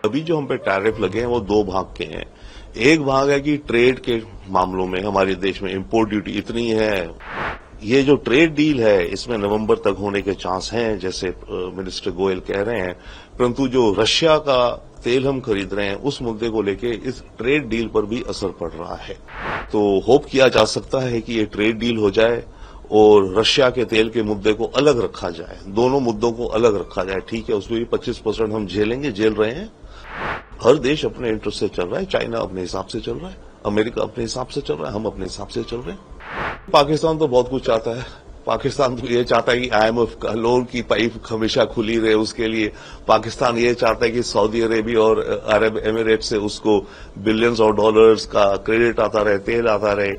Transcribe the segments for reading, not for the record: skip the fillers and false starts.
अभी जो हम पे टैरिफ लगे हैं वो दो भाग के हैं। एक भाग है कि ट्रेड के मामलों में हमारे देश में इंपोर्ट ड्यूटी इतनी है। ये जो ट्रेड डील है इसमें नवंबर तक होने के चांस हैं, जैसे मिनिस्टर गोयल कह रहे हैं, परंतु जो रशिया का तेल हम खरीद रहे हैं उस मुद्दे को लेके इस ट्रेड डील पर भी असर पड़ रहा है। तो होप किया जा सकता है कि ये ट्रेड डील हो जाए और रशिया के तेल के मुद्दे को अलग रखा जाए, दोनों मुद्दों को अलग रखा जाए। ठीक है, उसमें भी 25% हम झेल रहे हैं। हर देश अपने इंटरेस्ट से चल रहा है, चाइना अपने हिसाब से चल रहा है, अमेरिका अपने हिसाब से चल रहा है, हम अपने हिसाब से चल रहे हैं। पाकिस्तान तो बहुत कुछ चाहता है। पाकिस्तान तो ये चाहता है कि IMF का लोन की पाइप हमेशा खुली रहे उसके लिए। पाकिस्तान ये चाहता है कि सऊदी अरेबिया और अरब एमिरेट से उसको बिलियंस ऑफ डॉलर्स का क्रेडिट आता रहे, तेल आता रहे।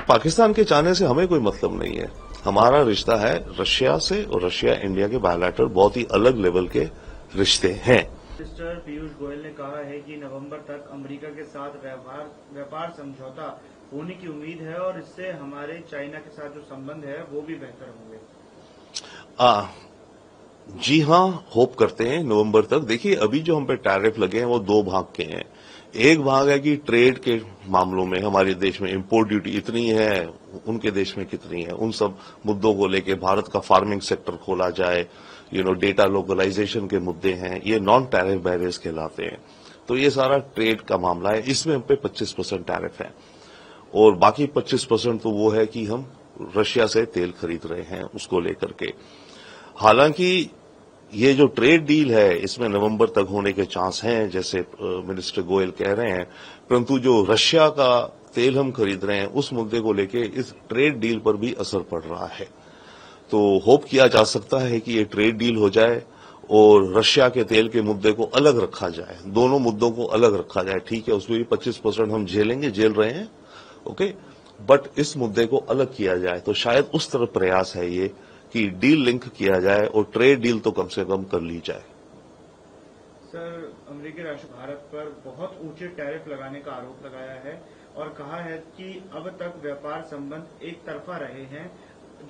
पाकिस्तान के चाहने से हमें कोई मतलब नहीं है। हमारा रिश्ता है रशिया से, और रशिया इंडिया के बायलैटरल बहुत ही अलग लेवल के रिश्ते हैं। मिनिस्टर पीयूष गोयल ने कहा है कि नवंबर तक अमेरिका के साथ व्यापार समझौता होने की उम्मीद है और इससे हमारे चाइना के साथ जो संबंध है वो भी बेहतर होंगे। जी हां, होप करते हैं नवंबर तक। देखिए, अभी जो हम पे टैरिफ लगे हैं वो दो भाग के हैं। एक भाग है कि ट्रेड के मामलों में हमारे देश में इंपोर्ट ड्यूटी इतनी है, उनके देश में कितनी है, उन सब मुद्दों को लेके भारत का फार्मिंग सेक्टर खोला जाए, डेटा लोकलाइजेशन के मुद्दे हैं, ये नॉन टैरिफ बैरियर्स कहलाते हैं। तो ये सारा ट्रेड का मामला है, इसमें हम पे 25% टैरिफ है और बाकी 25% तो वो है कि हम रशिया से तेल खरीद रहे हैं उसको लेकर के। हालांकि ये जो ट्रेड डील है इसमें नवंबर तक होने के चांस हैं, जैसे मिनिस्टर गोयल कह रहे हैं, परंतु जो रशिया का तेल हम खरीद रहे हैं उस मुद्दे को लेके इस ट्रेड डील पर भी असर पड़ रहा है। तो होप किया जा सकता है कि ये ट्रेड डील हो जाए और रशिया के तेल के मुद्दे को अलग रखा जाए, दोनों मुद्दों को अलग रखा जाए। ठीक है, उसमें भी 25% हम झेल रहे हैं, ओके, बट इस मुद्दे को अलग किया जाए। तो शायद उस तरफ प्रयास है ये कि डील लिंक किया जाए और ट्रेड डील तो कम से कम कर ली जाए। सर, अमेरिकी राष्ट्र भारत पर बहुत ऊंचे टैरिफ लगाने का आरोप लगाया है और कहा है कि अब तक व्यापार संबंध एक तरफा रहे हैं,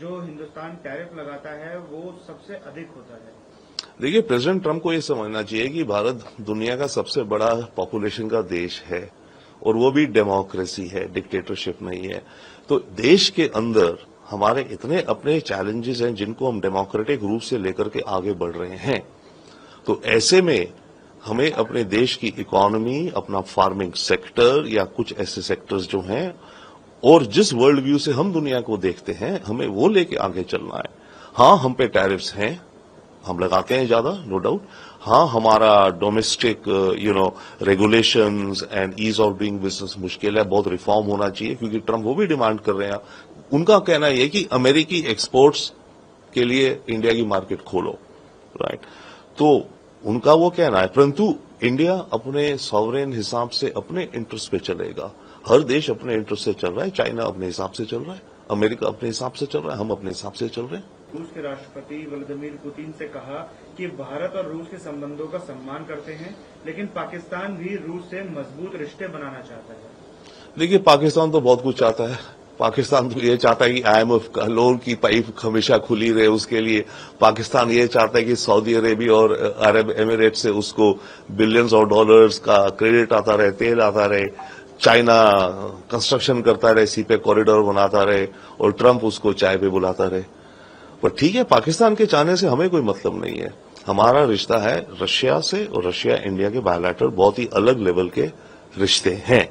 जो हिंदुस्तान टैरिफ लगाता है वो सबसे अधिक होता है। देखिए, प्रेसिडेंट ट्रंप को ये समझना चाहिए कि भारत दुनिया का सबसे बड़ा पॉपुलेशन का देश है और वो भी डेमोक्रेसी है, डिक्टेटरशिप नहीं है। तो देश के अंदर हमारे इतने अपने चैलेंजेस हैं जिनको हम डेमोक्रेटिक रूप से लेकर के आगे बढ़ रहे हैं। तो ऐसे में हमें अपने देश की इकोनॉमी, अपना फार्मिंग सेक्टर या कुछ ऐसे सेक्टर्स जो हैं और जिस वर्ल्ड व्यू से हम दुनिया को देखते हैं, हमें वो लेके आगे चलना है। हाँ, हम पे टैरिफ्स हैं, हम लगाते हैं ज्यादा, नो डाउट। हाँ, हमारा domestic regulations and ease of doing business मुश्किल है, बहुत रिफॉर्म होना चाहिए, क्योंकि ट्रंप वो भी डिमांड कर रहे हैं। उनका कहना यह कि अमेरिकी एक्सपोर्ट्स के लिए इंडिया की मार्केट खोलो, राइट। तो उनका वो कहना है, परंतु इंडिया अपने सॉवरेन हिसाब से अपने इंटरेस्ट पे चलेगा। हर देश अपने इंटरेस्ट से चल रहा है, चाइना अपने हिसाब से चल रहा है, अमेरिका अपने हिसाब से चल रहा है, हम अपने हिसाब से चल रहे हैं। रूस के राष्ट्रपति व्लादिमीर पुतिन से कहा कि भारत और रूस के संबंधों का सम्मान करते हैं, लेकिन पाकिस्तान भी रूस से मजबूत रिश्ते बनाना चाहता है। देखिए, पाकिस्तान तो बहुत कुछ चाहता है। पाकिस्तान तो ये चाहता है कि IMF का लोन की पाइप हमेशा खुली रहे उसके लिए। पाकिस्तान ये चाहता है कि सऊदी अरेबिया और अरब एमिरेट से उसको बिलियंस ऑफ डॉलर्स का क्रेडिट आता रहे, तेल आता रहे। चाइना कंस्ट्रक्शन करता रहे, सीपे कॉरिडोर बनाता रहे और ट्रंप उसको चाय पे बुलाता रहे। पर ठीक है, पाकिस्तान के चाहने से हमें कोई मतलब नहीं है। हमारा रिश्ता है रशिया से, और रशिया इंडिया के बायलैटरल बहुत ही अलग लेवल के रिश्ते हैं।